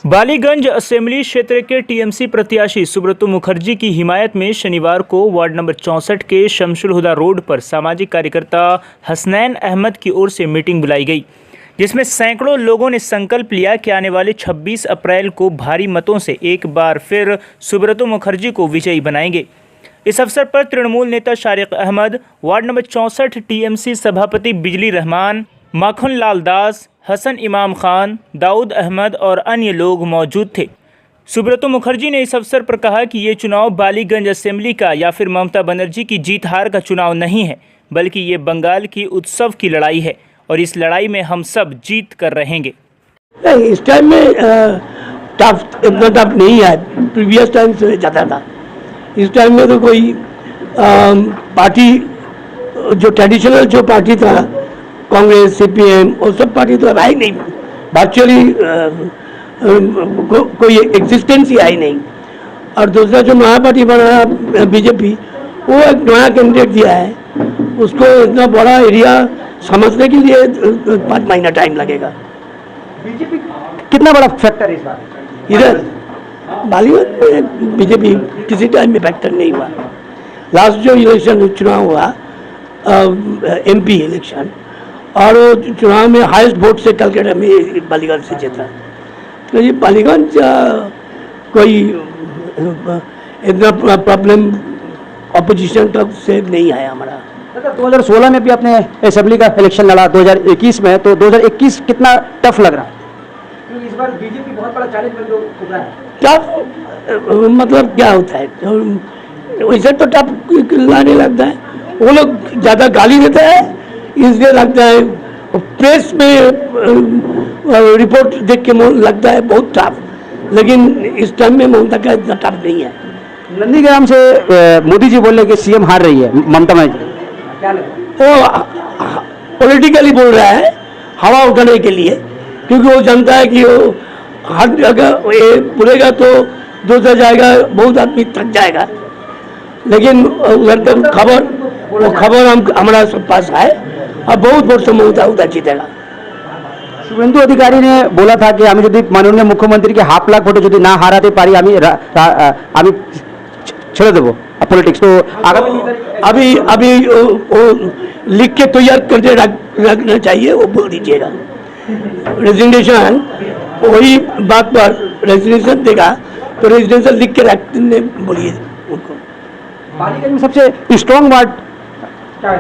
Ballygunge assembly क्षेत्र के TMC प्रत्याशी सुब्रतो मुखर्जी की हिमायत में शनिवार को वार्ड नंबर 64 के शमशुल हुदा रोड पर सामाजिक कार्यकर्ता हसनैन अहमद की ओर से मीटिंग बुलाई गई, जिसमें सैकड़ों लोगों ने संकल्प लिया कि आने वाले 26 अप्रैल को भारी मतों से एक बार फिर सुब्रतो मुखर्जी को विजयी बनाएंगे। इस अवसर पर तृणमूल नेता Shariq Ahmed, ward number 64 TMC सभापति बिजली रहमान, माखन लाल दास, हसन इमाम खान, दाऊद अहमद और अन्य लोग मौजूद थे। सुब्रतो मुखर्जी ने इस अवसर पर कहा कि ये चुनाव बालीगंज असेंबली का या फिर ममता बनर्जी की जीत हार का चुनाव नहीं है, बल्कि ये बंगाल की उत्सव की लड़ाई है और इस लड़ाई में हम सब जीत कर रहेंगे। इस टाइम में इतना टफ नहीं है, प्रीवियस टाइम से ज़्यादा था। इस टाइम में तो कोई पार्टी जो ट्रेडिशनल जो पार्टी था, कांग्रेस, सीपीएम और सब पार्टी तो अब आई नहीं, वर्चुअली कोई एग्जिस्टेंस ही आई नहीं। और दूसरा जो नया पार्टी बना बीजेपी, वो एक नया कैंडिडेट दिया है, उसको इतना बड़ा एरिया समझने के लिए 5 महीना टाइम लगेगा। बीजेपी कितना बड़ा फैक्टर है इस बार? इधर बालीगंज में बीजेपी किसी टाइम में फैक्टर नहीं हुआ। लास्ट जो इलेक्शन चुनाव हुआ एमपी इलेक्शन, और वो चुनाव में हाईएस्ट वोट से कलकत्ता में बालीगंज से जीता। तो ये बालीगंज कोई इतना प्रॉब्लम अपोजिशन तक से नहीं आया हमारा। 2016 में भी आपने असेंबली का इलेक्शन लड़ा, 2021 में, तो 2021 कितना टफ लग रहा है? इस बार बीजेपी बहुत बड़ा चैलेंज बन रहा है। टफ मतलब क्या होता है? वैसे तो टफ लाने लगता है, वो लोग ज़्यादा गाली देते हैं, इसलिए लगता है प्रेस में रिपोर्ट देख के लगता है बहुत टफ, लेकिन इस टाइम में ममता का इतना टफ नहीं है। नंदीग्राम से मोदी जी बोले कि सीएम हार रही है ममता बनर्जी, क्या लगता है? वो पॉलिटिकली बोल रहा है, हवा उठाने के लिए, क्योंकि वो जानता है कि वो हर जगह ये बोलेगा तो दूसरा जाएगा, बहुत आदमी थक जाएगा। लेकिन उधर तक खबर हमारा सब पास है और बहुत वोट से ममता जीतेगा। शुभेंदु अधिकारी ने बोला था कि আমি যদি মাননীয় মুখ্যমন্ত্রী के 1.5 লাখ ভোটে যদি না হারাতে পারি আমি ছেড়ে দেবো पॉलिटिक्स। तो अभी वो लिख के तैयार करके रखना चाहिए, वो बोल दीजिएगा रेजिग्नेशन। वही बात पर रेजिग्नेशन देगा तो रेजिग्नेशन लिख के रखने बोलिए उनको। बालीगंज में सबसे स्ट्रॉन्ग वार्ड क्या है?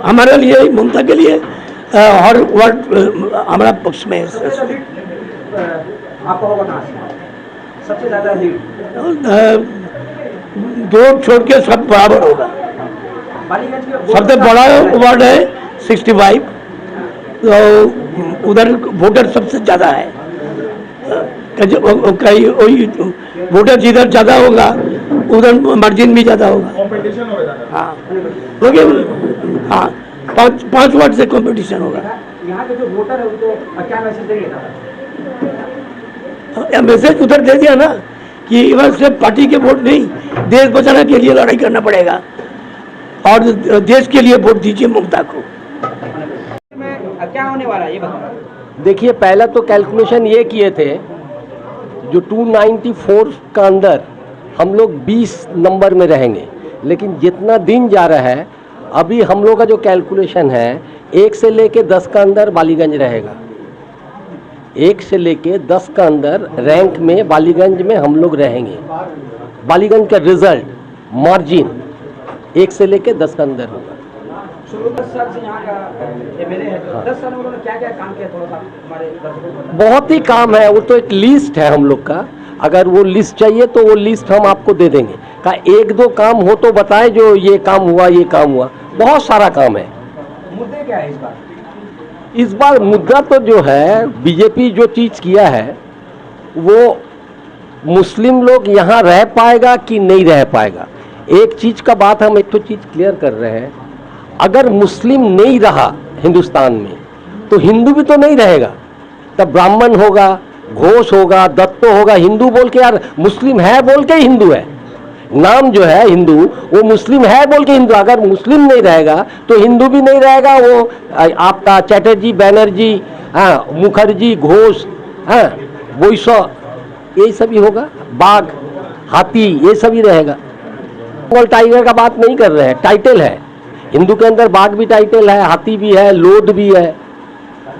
हमारे लिए, ममता के लिए हर वार्ड हमारा पक्ष में है। आपको होगा कहाँ से सबसे ज़्यादा लीड? 2 छोड़ के सब बराबर होगा। सबसे बड़ा वार्ड है 65, तो उधर वोटर सबसे ज़्यादा है। कई वोटर जिधर ज़्यादा होगा उधर मार्जिन भी ज़्यादा होगा। हाँ, लेकिन हाँ 5 वार्ड से कंपटीशन होगा। यहाँ के जो वोटर है उनको क्या मैसेज देंगे? मैसेज उधर दे दिया ना कि इधर सिर्फ पार्टी के वोट नहीं, देश बचाने के लिए लड़ाई करना पड़ेगा और देश के लिए वोट दीजिए ममता को। क्या होने वाला है ये बताओ। देखिए, पहला तो कैलकुलेशन ये किए थे, जो 294 का अंदर हम लोग 20 नंबर में रहेंगे, लेकिन जितना दिन जा रहा है अभी हम लोग का जो कैलकुलेशन है 1 से लेके 10 का अंदर बालीगंज रहेगा। 1 से लेके 10 का अंदर रैंक में बालीगंज में हम लोग रहेंगे। बालीगंज का रिजल्ट मार्जिन 1 से लेके 10 का अंदर होगा। 10 साल से यहाँ का एमएलए है, 10 साल में उन्होंने क्या क्या काम किया, थोड़ा सा हमारे दर्शकों को? बहुत ही काम है, वो तो एक लिस्ट है हम लोग का। अगर वो लिस्ट चाहिए तो वो लिस्ट हम आपको दे देंगे। का 1-2 काम हो तो बताएं, जो ये काम हुआ, ये काम हुआ, बहुत सारा काम है। मुद्दे क्या है इस बार? इस बार मुद्दा तो जो है, बीजेपी जो चीज़ किया है वो मुस्लिम लोग यहाँ रह पाएगा कि नहीं रह पाएगा। एक चीज़ का बात हम एक तो चीज़ क्लियर कर रहे हैं, अगर मुस्लिम नहीं रहा हिंदुस्तान में तो हिंदू भी तो नहीं रहेगा। तब ब्राह्मण होगा, घोष होगा, दत्तो होगा, हिंदू बोल के, यार मुस्लिम है बोल के हिंदू है, नाम जो है हिंदू, वो मुस्लिम है बोल के हिंदू। अगर मुस्लिम नहीं रहेगा तो हिंदू भी नहीं रहेगा। वो आपका चैटर्जी, बैनर्जी, मुखर्जी, घोष, हाँ वही 100 यही सभी होगा, बाघ हाथी ये सभी रहेगा। बंगाल टाइगर का बात नहीं कर रहे हैं, टाइटल है हिंदू के अंदर, बाघ भी टाइटल है, हाथी भी है, लोड भी है,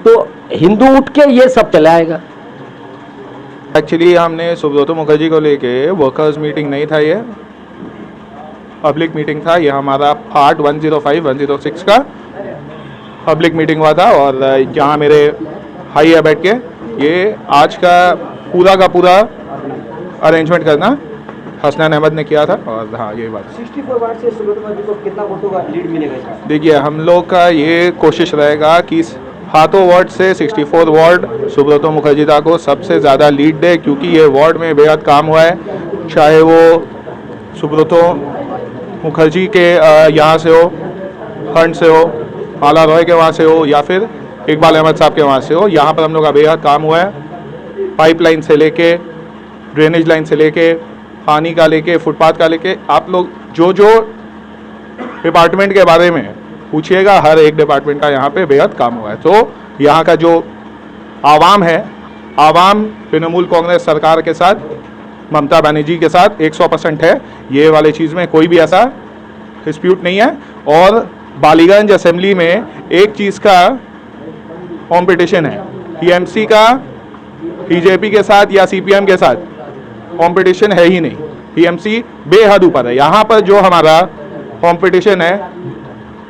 तो हिंदू उठ के ये सब चलाएगा। एक्चुअली हमने सुब्रतो मुखर्जी को लेके वर्कर्स मीटिंग नहीं था, ये पब्लिक मीटिंग था। ये हमारा पार्ट 105-106 का पब्लिक मीटिंग हुआ था और यहाँ मेरे भाई है बैठ के ये आज का पूरा अरेंजमेंट करना हसनैन अहमद ने किया था। और हाँ यही बात 64 वार्ड से सुब्रतो मुखर्जी को कितना वोटों का लीड मिलेगा? देखिए, हम लोग का ये कोशिश रहेगा कि हाथों वार्ड से 64 वार्ड सुब्रतो मुखर्जी दा को सबसे ज़्यादा लीड दे, क्योंकि ये वार्ड में बेहद काम हुआ है, चाहे वो सुब्रतो मुखर्जी के यहाँ से हो, खंड से हो, माला रॉय के वहाँ से हो, या फिर इकबाल अहमद साहब के वहाँ से हो। यहाँ पर हम लोग का बेहद काम हुआ है, पाइपलाइन से लेके, ड्रेनेज लाइन से लेके, पानी का लेके, फुटपाथ का लेके, आप लोग जो डिपार्टमेंट के बारे में पूछिएगा, हर एक डिपार्टमेंट का यहाँ पे बेहद काम हुआ है। तो यहाँ का जो आवाम है, आवाम तृणमूल कांग्रेस सरकार के साथ, ममता बनर्जी के साथ 100% है, ये वाली चीज़ में कोई भी ऐसा डिस्प्यूट नहीं है। और बालीगंज असेंबली में एक चीज़ का कंपटीशन है, टीएमसी का बीजेपी के साथ या सीपीएम के साथ कंपटीशन है ही नहीं, टीएमसी बेहद ऊपर है। यहाँ पर जो हमारा कंपटीशन है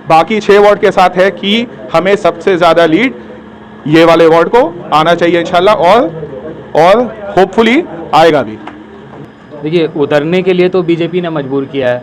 बाकी 6 वार्ड के साथ है कि हमें सबसे ज़्यादा लीड ये वाले वार्ड को आना चाहिए इंशाल्लाह, और होपफुली आएगा भी। देखिए, उतरने के लिए तो बीजेपी ने मजबूर किया है।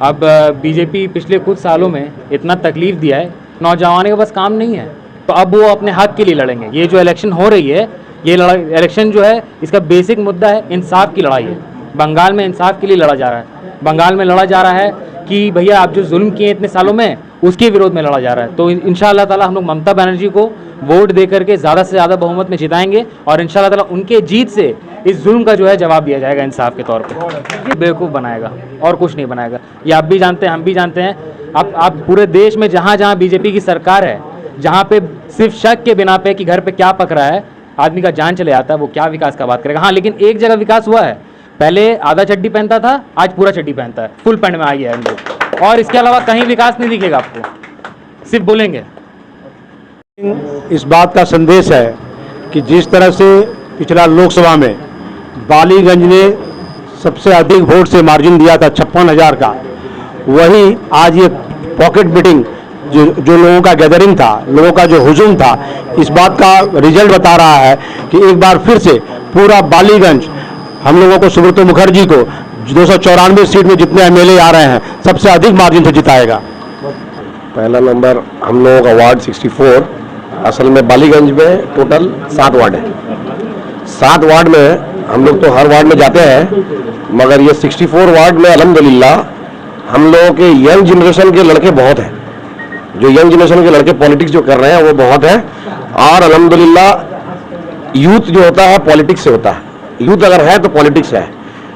अब बीजेपी पिछले कुछ सालों में इतना तकलीफ दिया है, नौजवानों के पास काम नहीं है, तो अब वो अपने हक के लिए लड़ेंगे। ये जो इलेक्शन हो रही है, ये इलेक्शन जो है, इसका बेसिक मुद्दा है इंसाफ की लड़ाई है। बंगाल में इंसाफ के लिए लड़ा जा रहा है। बंगाल में लड़ा जा रहा है कि भैया आप जो जुल्म किए इतने सालों में, उसके विरोध में लड़ा जा रहा है। तो इंशाअल्लाह ताला हम लोग ममता बनर्जी को वोट दे करके ज़्यादा से ज़्यादा बहुमत में जिताएंगे और इंशाअल्लाह ताला उनके जीत से इस जुल्म का जो है जवाब दिया जाएगा इंसाफ के तौर पे। बेवकूफ़ बनाएगा और कुछ नहीं बनाएगा, ये आप भी जानते हैं, हम भी जानते हैं। आप पूरे देश में जहाँ जहाँ बीजेपी की सरकार है, जहाँ पे सिर्फ शक के बिना पे कि घर पे क्या पक रहा है, आदमी का जान चले जाता है, वो क्या विकास का बात करेगा। हाँ, लेकिन एक जगह विकास हुआ है, पहले आधा चड्डी पहनता था, आज पूरा चड्डी पहनता है, फुल पैंट में आ गया है हम लोग, और इसके अलावा कहीं विकास नहीं दिखेगा आपको, सिर्फ बोलेंगे। इस बात का संदेश है कि जिस तरह से पिछला लोकसभा में बालीगंज ने सबसे अधिक वोट से मार्जिन दिया था 56,000 का, वही आज ये पॉकेट मीटिंग जो लोगों का गैदरिंग था, लोगों का जो हुजूम था, इस बात का रिजल्ट बता रहा है कि एक बार फिर से पूरा बालीगंज हम लोगों को सुब्रतो मुखर्जी को 294 सीट में जितने एमएलए आ रहे हैं सबसे अधिक मार्जिन से जिताएगा। पहला नंबर हम लोगों का वार्ड 64, असल में बालीगंज में टोटल 7 वार्ड है। 7 वार्ड में हम लोग तो हर वार्ड में जाते हैं, मगर ये 64 वार्ड में अल्हम्दुलिल्लाह हम लोगों के यंग जनरेशन के लड़के बहुत हैं। जो यंग जनरेशन के लड़के पॉलिटिक्स जो कर रहे हैं वो बहुत है, और अल्हम्दुलिल्लाह यूथ जो होता है पॉलिटिक्स से होता है। यूथ अगर है तो पॉलिटिक्स है।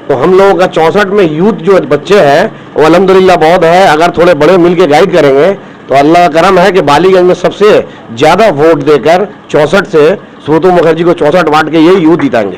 तो हम लोगों का 64 में यूथ जो बच्चे हैं वो अल्हम्दुलिल्लाह बहुत है। अगर थोड़े बड़े मिल के गाइड करेंगे तो अल्लाह का करम है कि बालीगंज में सबसे ज़्यादा वोट देकर 64 से सुब्रतो मुखर्जी को 64 वार्ड के यही यूथ जिताएंगे।